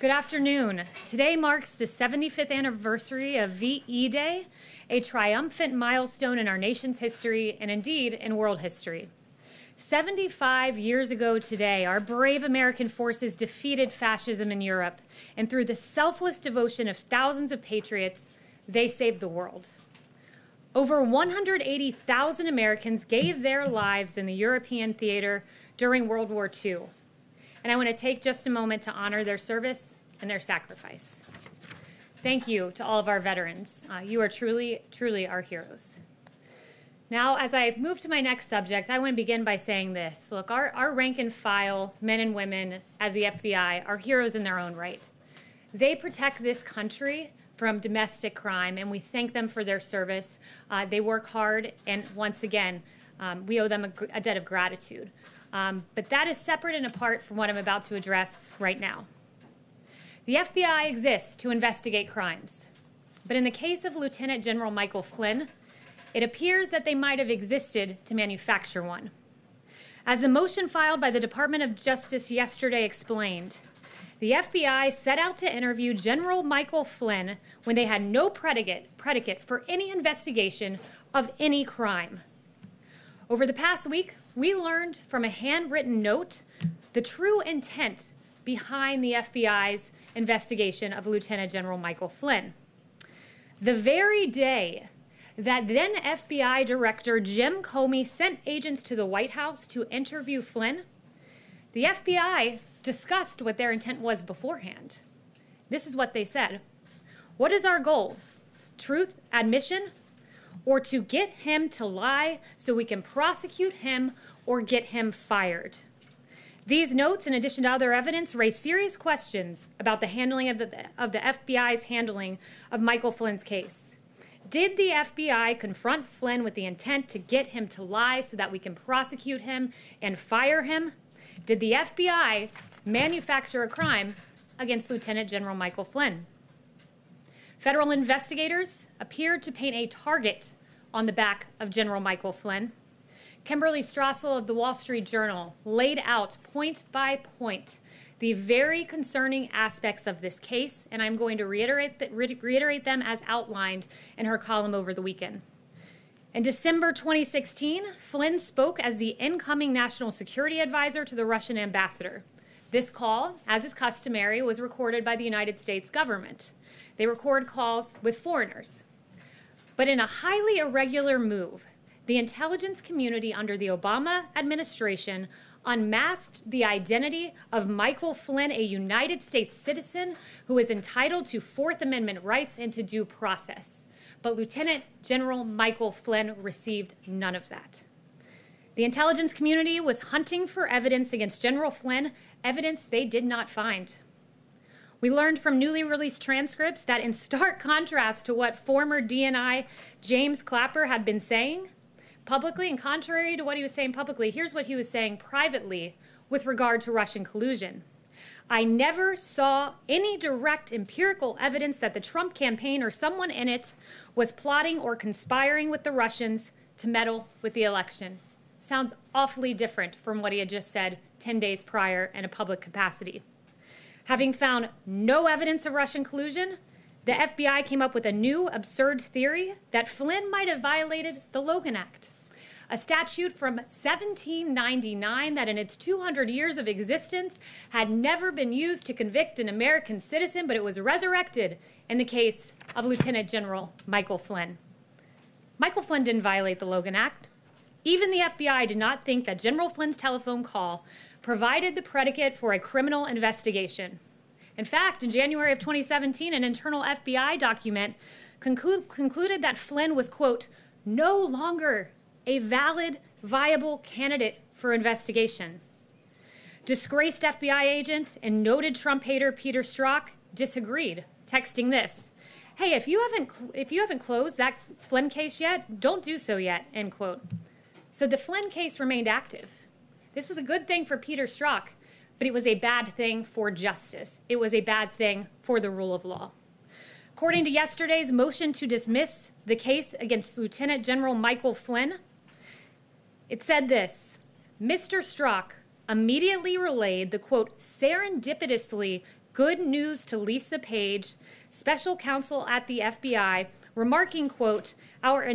Good afternoon. Today marks the 75th anniversary of VE Day, a triumphant milestone in our nation's history and indeed in world history. 75 years ago today, our brave American forces defeated fascism in Europe, and through the selfless devotion of thousands of patriots, they saved the world. Over 180,000 Americans gave their lives in the European theater during World War II. And I want to take just a moment to honor their service and their sacrifice. Thank you to all of our veterans. You are truly, truly our heroes. Now, as I move to my next subject, I want to begin by saying this. Look, our rank and file men and women at the FBI are heroes in their own right. They protect this country from domestic crime, and we thank them for their service. They work hard, and once again, we owe them a debt of gratitude. But that is separate and apart from what I'm about to address right now. The FBI exists to investigate crimes. But in the case of Lieutenant General Michael Flynn, it appears that they might have existed to manufacture one. As the motion filed by the Department of Justice yesterday explained, the FBI set out to interview General Michael Flynn when they had no predicate for any investigation of any crime. Over the past week, we learned from a handwritten note the true intent behind the FBI's investigation of Lieutenant General Michael Flynn. The very day that then FBI Director Jim Comey sent agents to the White House to interview Flynn, the FBI discussed what their intent was beforehand. This is what they said. What is our goal? Truth, admission, or to get him to lie so we can prosecute him or get him fired? These notes, in addition to other evidence, raise serious questions about the handling of the FBI's handling of Michael Flynn's case. Did the FBI confront Flynn with the intent to get him to lie so that we can prosecute him and fire him? Did the FBI manufacture a crime against Lieutenant General Michael Flynn? Federal investigators appeared to paint a target on the back of General Michael Flynn. Kimberly Strassel of the Wall Street Journal laid out point by point the very concerning aspects of this case, and I'm going to reiterate them as outlined in her column over the weekend. In December 2016, Flynn spoke as the incoming national security advisor to the Russian ambassador. This call, as is customary, was recorded by the United States government. They record calls with foreigners. But in a highly irregular move, the intelligence community under the Obama administration unmasked the identity of Michael Flynn, a United States citizen who is entitled to Fourth Amendment rights and to due process. But Lieutenant General Michael Flynn received none of that. The intelligence community was hunting for evidence against General Flynn, evidence they did not find. We learned from newly released transcripts that in stark contrast to what former DNI James Clapper had been saying publicly, and contrary to what he was saying publicly, here's what he was saying privately with regard to Russian collusion. I never saw any direct empirical evidence that the Trump campaign or someone in it was plotting or conspiring with the Russians to meddle with the election. Sounds awfully different from what he had just said 10 days prior in a public capacity. Having found no evidence of Russian collusion, the FBI came up with a new absurd theory that Flynn might have violated the Logan Act, a statute from 1799 that in its 200 years of existence had never been used to convict an American citizen, but it was resurrected in the case of Lieutenant General Michael Flynn. Michael Flynn didn't violate the Logan Act. Even the FBI did not think that General Flynn's telephone call provided the predicate for a criminal investigation. In fact, in January of 2017, an internal FBI document concluded that Flynn was, quote, no longer a valid, viable candidate for investigation. Disgraced FBI agent and noted Trump hater Peter Strzok disagreed, texting this: hey, if you haven't closed that Flynn case yet, don't do so yet, end quote. So the Flynn case remained active. This was a good thing for Peter Strzok, but it was a bad thing for justice. It was a bad thing for the rule of law. According to yesterday's motion to dismiss the case against Lieutenant General Michael Flynn, it said this: Mr. Strzok immediately relayed the, quote, serendipitously good news to Lisa Page, special counsel at the FBI, remarking, quote, our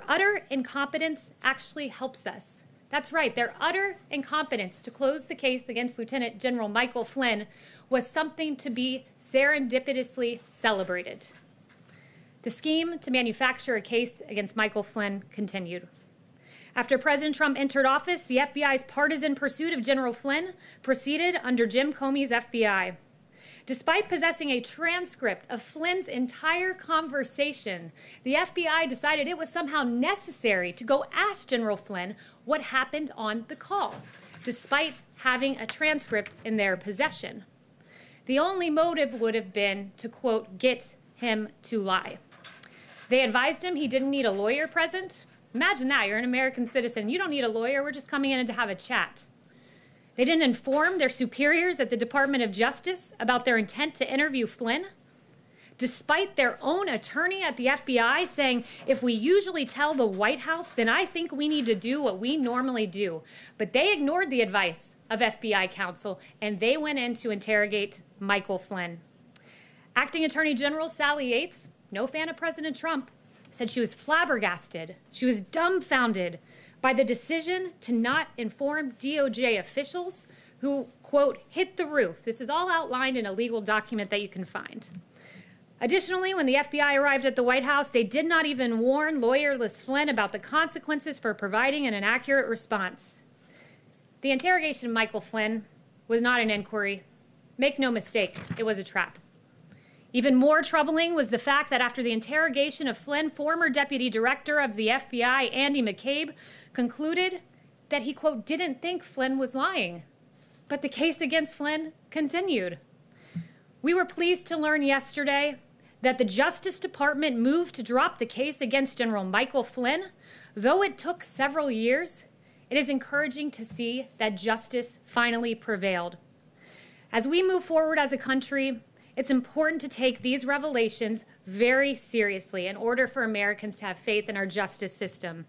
utter incompetence actually helps us. That's right, their utter incompetence to close the case against Lieutenant General Michael Flynn was something to be serendipitously celebrated. The scheme to manufacture a case against Michael Flynn continued. After President Trump entered office, the FBI's partisan pursuit of General Flynn proceeded under Jim Comey's FBI. Despite possessing a transcript of Flynn's entire conversation, the FBI decided it was somehow necessary to go ask General Flynn what happened on the call, despite having a transcript in their possession. The only motive would have been to, quote, get him to lie. They advised him he didn't need a lawyer present. Imagine that, you're an American citizen. You don't need a lawyer, we're just coming in to have a chat. They didn't inform their superiors at the Department of Justice about their intent to interview Flynn, despite their own attorney at the FBI saying, if we usually tell the White House, then I think we need to do what we normally do. But they ignored the advice of FBI counsel, and they went in to interrogate Michael Flynn. Acting Attorney General Sally Yates, no fan of President Trump, said she was flabbergasted, she was dumbfounded by the decision to not inform DOJ officials who, quote, hit the roof. This is all outlined in a legal document that you can find. Additionally, when the FBI arrived at the White House, they did not even warn lawyerless Flynn about the consequences for providing an inaccurate response. The interrogation of Michael Flynn was not an inquiry. Make no mistake, it was a trap. Even more troubling was the fact that after the interrogation of Flynn, former Deputy Director of the FBI, Andy McCabe, concluded that he, quote, didn't think Flynn was lying. But the case against Flynn continued. We were pleased to learn yesterday that the Justice Department moved to drop the case against General Michael Flynn. Though it took several years, it is encouraging to see that justice finally prevailed. As we move forward as a country, it's important to take these revelations very seriously in order for Americans to have faith in our justice system.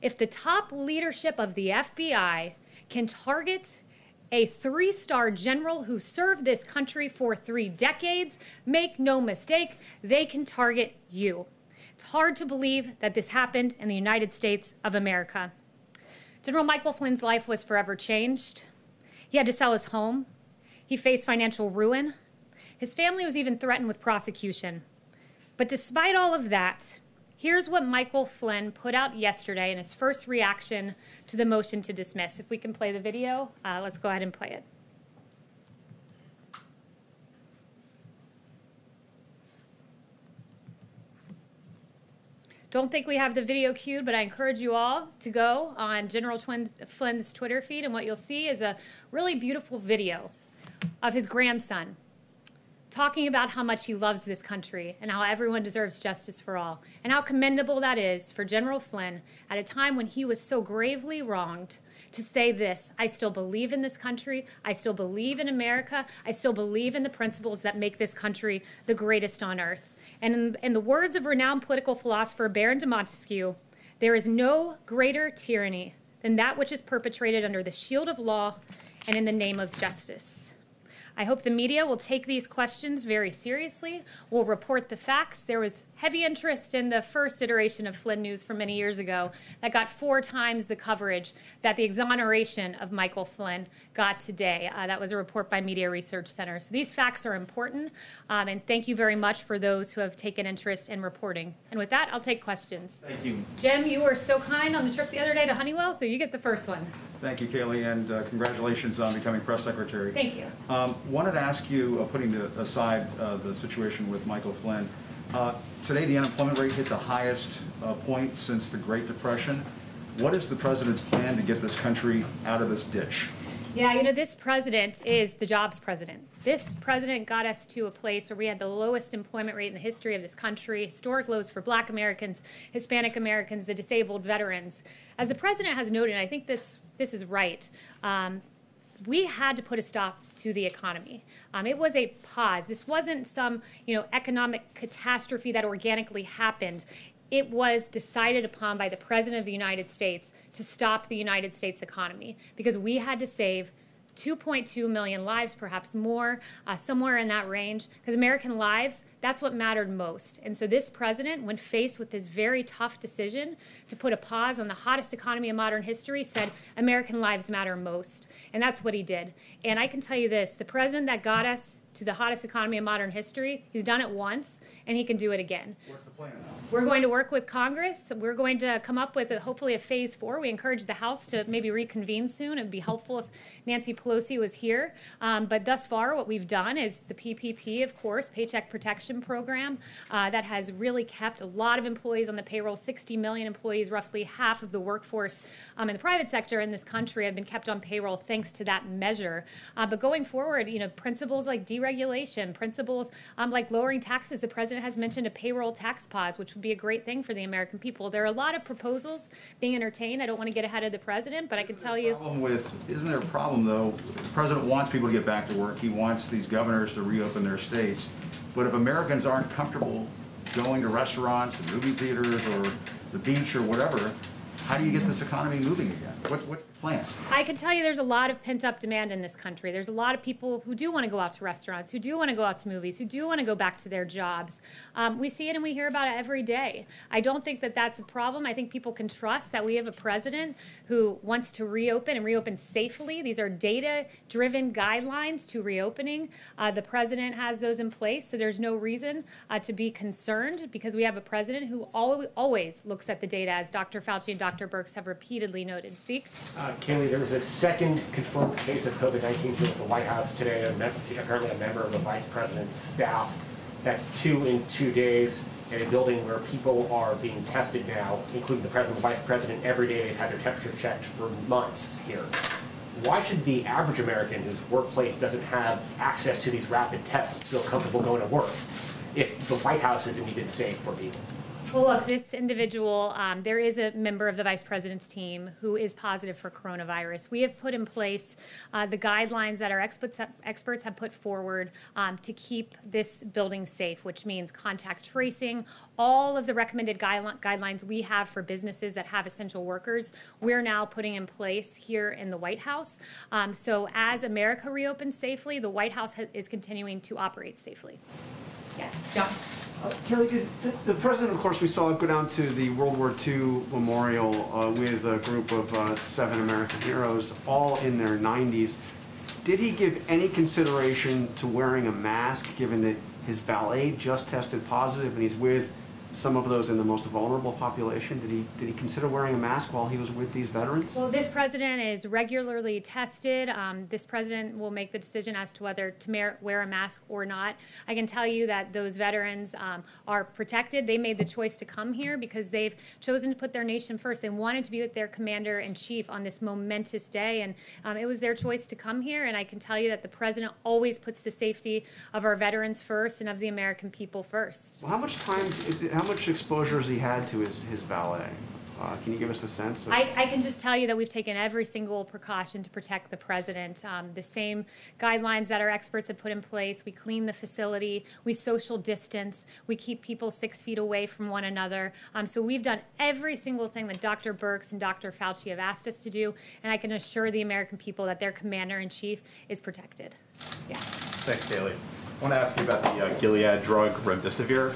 If the top leadership of the FBI can target a 3-star general who served this country for 3 decades, make no mistake, they can target you. It's hard to believe that this happened in the United States of America. General Michael Flynn's life was forever changed. He had to sell his home. He faced financial ruin. His family was even threatened with prosecution. But despite all of that, here's what Michael Flynn put out yesterday in his first reaction to the motion to dismiss. If we can play the video, let's go ahead and play it. Don't think we have the video queued, but I encourage you all to go on General Flynn's Twitter feed, and what you'll see is a really beautiful video of his grandson talking about how much he loves this country and how everyone deserves justice for all, and how commendable that is for General Flynn at a time when he was so gravely wronged to say this: I still believe in this country, I still believe in America, I still believe in the principles that make this country the greatest on earth. And in the words of renowned political philosopher Baron de Montesquieu, there is no greater tyranny than that which is perpetrated under the shield of law and in the name of justice. I hope the media will take these questions very seriously, will report the facts. There was heavy interest in the first iteration of Flynn News from many years ago that got 4 times the coverage that the exoneration of Michael Flynn got today. That was a report by Media Research Center. So these facts are important, and thank you very much for those who have taken interest in reporting. And with that, I'll take questions. Thank you. Jim, you were so kind on the trip the other day to Honeywell, so you get the first one. Thank you, Kayleigh, and congratulations on becoming press secretary. Thank you. Wanted to ask you, putting aside the situation with Michael Flynn, today the unemployment rate hit the highest point since the Great Depression. What is the president's plan to get this country out of this ditch? Yeah, you know, this president is the jobs president. This president got us to a place where we had the lowest employment rate in the history of this country, historic lows for Black Americans, Hispanic Americans, the disabled, veterans. As the president has noted, and I think this is right, we had to put a stop to the economy. It was a pause. This wasn't some, economic catastrophe that organically happened. It was decided upon by the President of the United States to stop the United States economy because we had to save 2.2 million lives, perhaps more, somewhere in that range, because American lives, that's what mattered most. And so this president, when faced with this very tough decision to put a pause on the hottest economy in modern history, said American lives matter most. And that's what he did. And I can tell you this, the president that got us to the hottest economy in modern history, he's done it once, and he can do it again. What's the plan now? We're going to work with Congress. We're going to come up with hopefully a phase 4. We encourage the House to maybe reconvene soon. It would be helpful if Nancy Pelosi was here. But thus far, what we've done is the PPP, of course, Paycheck Protection Program, that has really kept a lot of employees on the payroll. 60 million employees, roughly half of the workforce in the private sector in this country have been kept on payroll thanks to that measure. But going forward, principles like deregulation, principles like lowering taxes. The president has mentioned a payroll tax pause, which would be a great thing for the American people. There are a lot of proposals being entertained. I don't want to get ahead of the president, but I can tell you. Isn't there a problem, though? The president wants people to get back to work. He wants these governors to reopen their states. But if Americans aren't comfortable going to restaurants, and movie theaters, or the beach, or whatever, how do you get this economy moving again? What's the plan? I can tell you there's a lot of pent-up demand in this country. There's a lot of people who do want to go out to restaurants, who do want to go out to movies, who do want to go back to their jobs. We see it and we hear about it every day. I don't think that that's a problem. I think people can trust that we have a president who wants to reopen and reopen safely. These are data-driven guidelines to reopening. The president has those in place, so there's no reason to be concerned because we have a president who always looks at the data, as Dr. Fauci and Dr. Birx have repeatedly noted. Kayleigh, there was a second confirmed case of COVID-19 here at the White House today, apparently a member of the vice president's staff. That's 2 in 2 days in a building where people are being tested now, including the president and the vice president. Every day they've had their temperature checked for months here. Why should the average American whose workplace doesn't have access to these rapid tests feel comfortable going to work if the White House isn't even safe for people? Well, look, this individual, there is a member of the vice president's team who is positive for coronavirus. We have put in place the guidelines that our experts have put forward to keep this building safe, which means contact tracing, all of the recommended guidelines we have for businesses that have essential workers, we're now putting in place here in the White House. So as America reopens safely, the White House is continuing to operate safely. Yes, John. Kayleigh, the president, of course, we saw go down to the World War II memorial with a group of 7 American heroes, all in their 90s. Did he give any consideration to wearing a mask, given that his valet just tested positive and he's with some of those in the most vulnerable population? Did he consider wearing a mask while he was with these veterans? Well, this president is regularly tested. This president will make the decision as to whether to wear a mask or not. I can tell you that those veterans are protected. They made the choice to come here because they've chosen to put their nation first. They wanted to be with their commander-in-chief on this momentous day, and it was their choice to come here. And I can tell you that the president always puts the safety of our veterans first and of the American people first. Well, how much exposure has he had to his valet? Can you give us a sense? I can just tell you that we've taken every single precaution to protect the president. The same guidelines that our experts have put in place. We clean the facility. We social distance. We keep people 6 feet away from one another. So we've done every single thing that Dr. Birx and Dr. Fauci have asked us to do, and I can assure the American people that their commander-in-chief is protected. Yeah. Thanks, Kayleigh. I want to ask you about the Gilead drug remdesivir.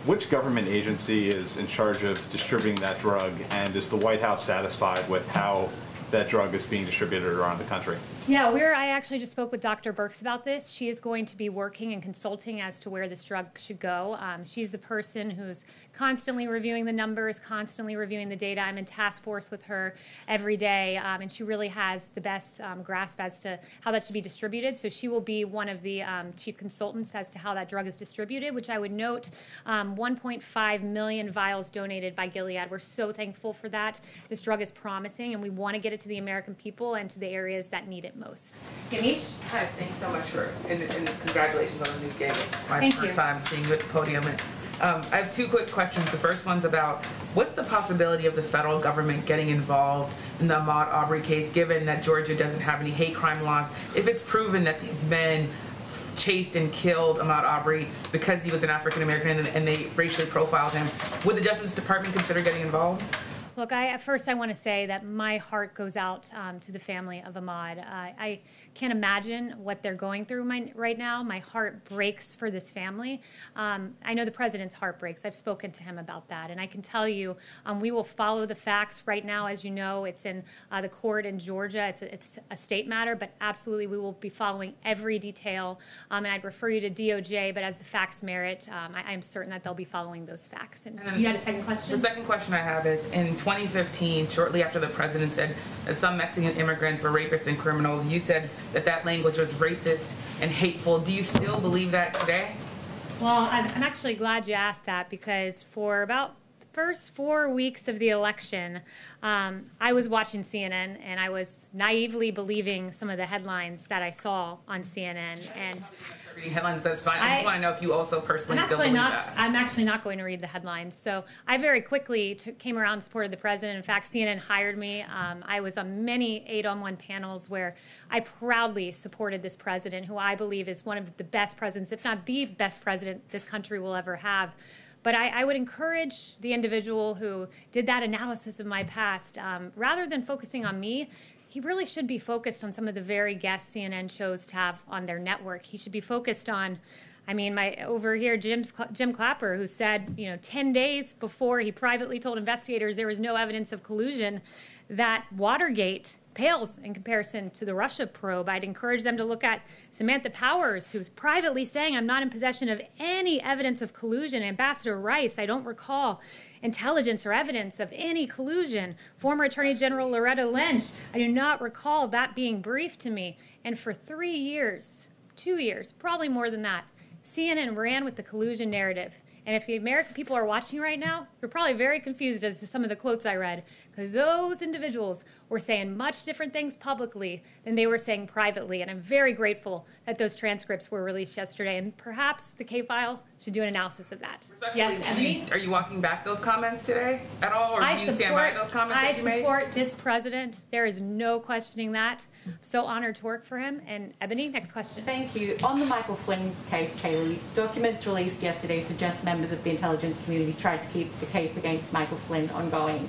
Which government agency is in charge of distributing that drug, and is the White House satisfied with how that drug is being distributed around the country? Yeah, I actually just spoke with Dr. Birx about this. She is going to be working and consulting as to where this drug should go. She's the person who's constantly reviewing the numbers, constantly reviewing the data. I'm in task force with her every day, and she really has the best grasp as to how that should be distributed. So she will be one of the chief consultants as to how that drug is distributed, which I would note 1.5 million vials donated by Gilead. We're so thankful for that. This drug is promising, and we want to get it to the American people and to the areas that need it most. Yamiche? Hi, thanks so much and congratulations on the new gig. It's my first time seeing you at the podium. And, I have 2 quick questions. The first one's about what's the possibility of the federal government getting involved in the Ahmaud Arbery case, given that Georgia doesn't have any hate crime laws? If it's proven that these men chased and killed Ahmaud Arbery because he was an African American and they racially profiled him, would the Justice Department consider getting involved? Look, first I want to say that my heart goes out to the family of Ahmaud. I can't imagine what they're going through right now. My heart breaks for this family. I know the president's heart breaks. I've spoken to him about that. And I can tell you, we will follow the facts right now. As you know, it's in the court in Georgia. It's a state matter, but absolutely we will be following every detail. And I'd refer you to DOJ, but as the facts merit, I am certain that they'll be following those facts. And you had a second question? The second question I have is, in 2015, shortly after the president said that some Mexican immigrants were rapists and criminals, you said that language was racist and hateful. Do you still believe that today? Well, I'm actually glad you asked that, because for about the first 4 weeks of the election, I was watching CNN and I was naively believing some of the headlines that I saw on CNN. And reading headlines, that's fine. I just want to know if you also personally still believe that. I'm actually not going to read the headlines. So I very quickly came around and supported the president. In fact, CNN hired me. I was on many 8-on-1 panels where I proudly supported this president, who I believe is one of the best presidents, if not the best president this country will ever have. But I would encourage the individual who did that analysis of my past, rather than focusing on me, he really should be focused on some of the very guests CNN chose to have on their network. He should be focused on, over here, Jim Clapper, who said, 10 days before he privately told investigators there was no evidence of collusion, that Watergate pales in comparison to the Russia probe. I'd encourage them to look at Samantha Powers, who's privately saying, I'm not in possession of any evidence of collusion. Ambassador Rice, I don't recall intelligence or evidence of any collusion. Former Attorney General Loretta Lynch, I do not recall that being briefed to me. And for 3 years, 2 years, probably more than that, CNN ran with the collusion narrative. And if the American people are watching right now, you're probably very confused as to some of the quotes I read, because those individuals were saying much different things publicly than they were saying privately. And I'm very grateful that those transcripts were released yesterday. And perhaps the K-File should do an analysis of that. Yes, Emily? Are you walking back those comments today at all, or do you stand by those comments that you made? I support this president. There is no questioning that. I'm so honored to work for him. And Ebony, next question. Thank you. On the Michael Flynn case, Kayleigh, documents released yesterday suggest members of the intelligence community tried to keep the case against Michael Flynn ongoing.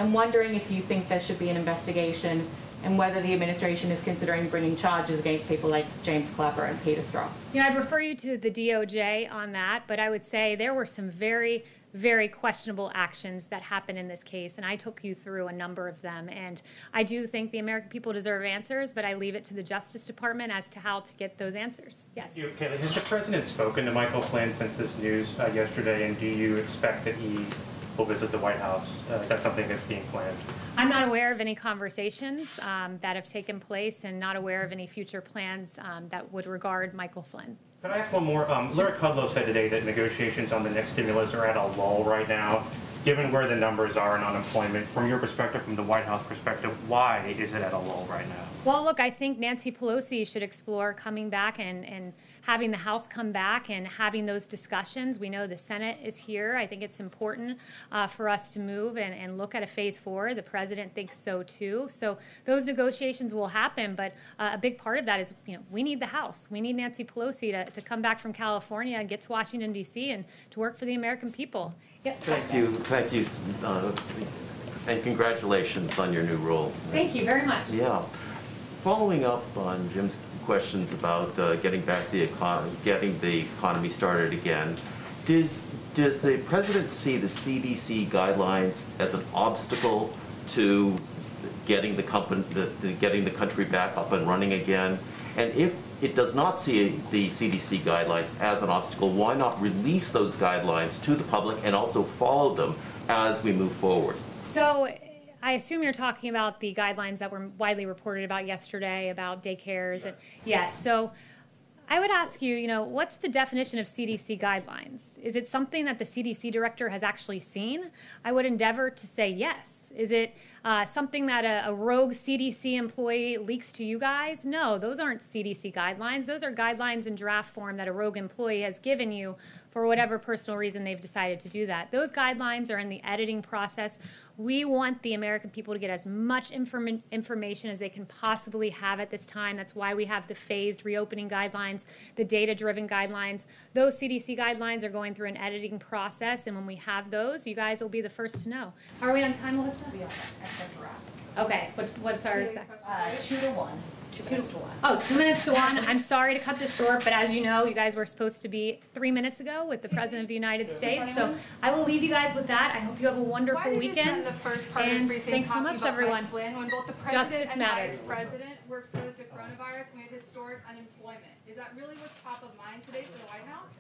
I'm wondering if you think there should be an investigation and whether the administration is considering bringing charges against people like James Clapper and Peter Strzok. Yeah, I'd refer you to the DOJ on that, but I would say there were some very, very questionable actions that happened in this case, and I took you through a number of them. And I do think the American people deserve answers, but I leave it to the Justice Department as to how to get those answers. Yes. Kayleigh, has the president spoken to Michael Flynn since this news yesterday, and do you expect that he will visit the White House? Is that something that's being planned? I'm not aware of any conversations that have taken place, and not aware of any future plans that would regard Michael Flynn. Can I ask one more? Larry Kudlow said today that negotiations on the next stimulus are at a lull right now. Given where the numbers are in unemployment, from your perspective, from the White House perspective, why is it at a lull right now? Well, look, I think Nancy Pelosi should explore coming back and having the House come back and having those discussions. We know the Senate is here. I think it's important for us to move and look at a phase 4. The president thinks so too. So those negotiations will happen, but a big part of that is, we need the House. We need Nancy Pelosi to come back from California and get to Washington, D.C. and to work for the American people. Yep. Thank you, and congratulations on your new role. Thank you very much. Yeah. Following up on Jim's questions about getting the economy started again, does the president see the CDC guidelines as an obstacle to getting the country back up and running again? And if it does not see the CDC guidelines as an obstacle, why not release those guidelines to the public and also follow them as we move forward? So I assume you're talking about the guidelines that were widely reported about yesterday about daycares. Yes. Yes. So I would ask you, what's the definition of CDC guidelines? Is it something that the CDC director has actually seen? I would endeavor to say yes. Is it something that a rogue CDC employee leaks to you guys? No, those aren't CDC guidelines. Those are guidelines in draft form that a rogue employee has given you for whatever personal reason they've decided to do that. Those guidelines are in the editing process. We want the American people to get as much information as they can possibly have at this time. That's why we have the phased reopening guidelines, the data-driven guidelines. Those CDC guidelines are going through an editing process, and when we have those, you guys will be the first to know. Are we on time, Melissa? Okay, what's our exact? 2 to 1. 2 minutes to 1. Oh, 2 minutes to 1. I'm sorry to cut this short, but as you know, you guys were supposed to be 3 minutes ago with the President of the United States. So I will leave you guys with that. I hope you have a wonderful Why did you weekend. spend the first part of this And briefing thanks so talking much, about everyone. Mike Flynn, when both the Justice president and matters. vice president were exposed to coronavirus and we have historic unemployment? Is that really what's top of mind today for the White House?